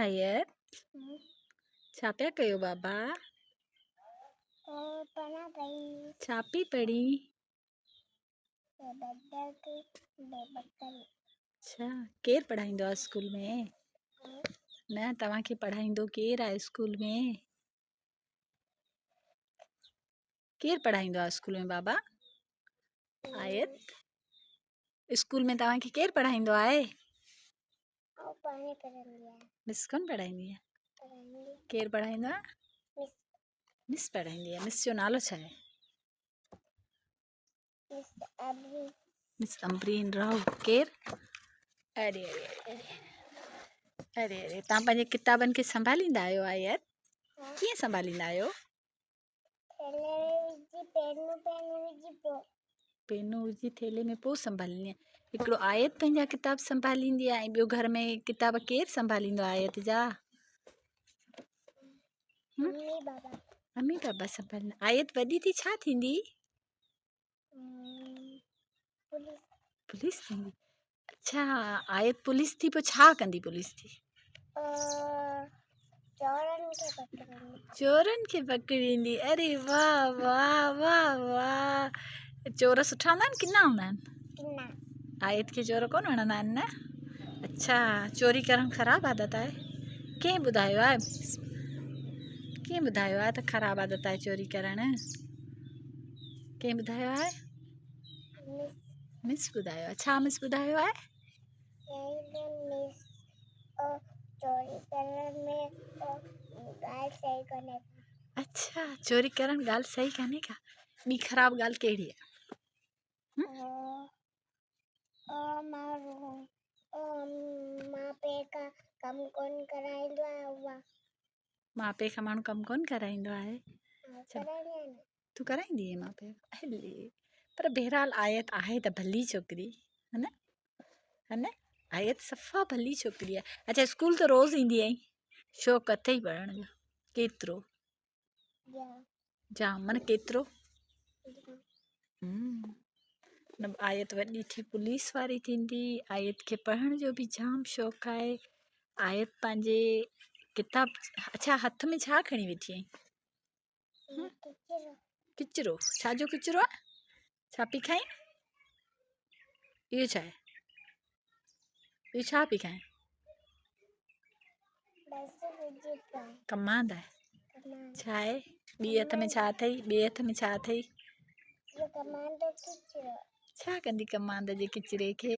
आयत छा पिया कयो बाबा? छा पई पढ़ी? अच्छा, केरु पढ़ाईंदो आहे स्कूल में? न, तव्हांखे पढ़ाईंदो केरु आहे स्कूल में? केरु पढ़ाईंदो आहे स्कूल में बाबा? आयत स्कूल में तव्हांखे केरु पढ़ाईंदो आहे? मिस कोन पढ़ाईंदी आहे? केरु पढ़ाईंदो आहे? मिस पढ़ाईंदी आहे। मिस जो नालो छा आहे? मिस अम्बरीन राव। केरु? अरे अरे अरे अरे अरे तव्हां पंहिंजे किताबनि खे संभालींदा आहियो आयत? कीअं संभालींदा आहियो? पेनू विझी थेले में पोइ संभालींदी आहे। हिकिड़ो आयत पंहिंजा किताब संभालींदी आहे ऐं ॿियो घर में किताब केरु संभालींदो आहे आयत जा? मम्मी बाबा संभालींदा। आयत वॾी थी छा थींदी? पुलिस थींदी। अच्छा, आयत पुलिस थी पोइ छा कंदी पुलिस थी? चोरनि खे पकड़ींदी। अरे वाह वाह वाह वाह। चोर सुठा हूंदा आहिनि किना हूंदा आहिनि? आयत खे चोर कोन वणंदा आहिनि न? अच्छा, चोरी करणु ख़राबु आदत आहे? कंहिं ॿुधायो आहे? कंहिं ॿुधायो आहे त ख़राबु आदत आहे चोरी करणु? कंहिं ॿुधायो आहे? मिस ॿुधायो आहे। छा मिस ॿुधायो आहे? अच्छा, चोरी करणु ॻाल्हि सही कान्हे का? ॿी ख़राबु ॻाल्हि कहिड़ी आहे? माउ पीउ खां माण्हू कमु कोन कराईंदो आहे? तूं कराईंदी आहीं माउ पीउ? हले, पर बहरहाल आयत आहे त भली छोकिरी है न? है न? आयत सफ़ा भली छोकिरी आहे। अच्छा, स्कूल त रोज़ ईंदी आहीं? शौक़ु अथई पढ़ण जो? केतिरो? जाम। माना केतिरो? न, आयत वॾी थी पुलिस वारी थींदी। आयत खे पढ़ण जो बि जाम शौक़ु आहे। आयत पंहिंजे किताब। अच्छा, हथ में छा खणी वेठी आहीं? किचिरो। छा जो किचिरो आहे? छा पई खाईं? इहो छा आहे? इहो छा पई खाईं? कमांद आहे। छा आहे? ॿी हथ में छा अथई? ॿिए हथ में छा अथई? छा कंदी कमांद जे किचिरे खे?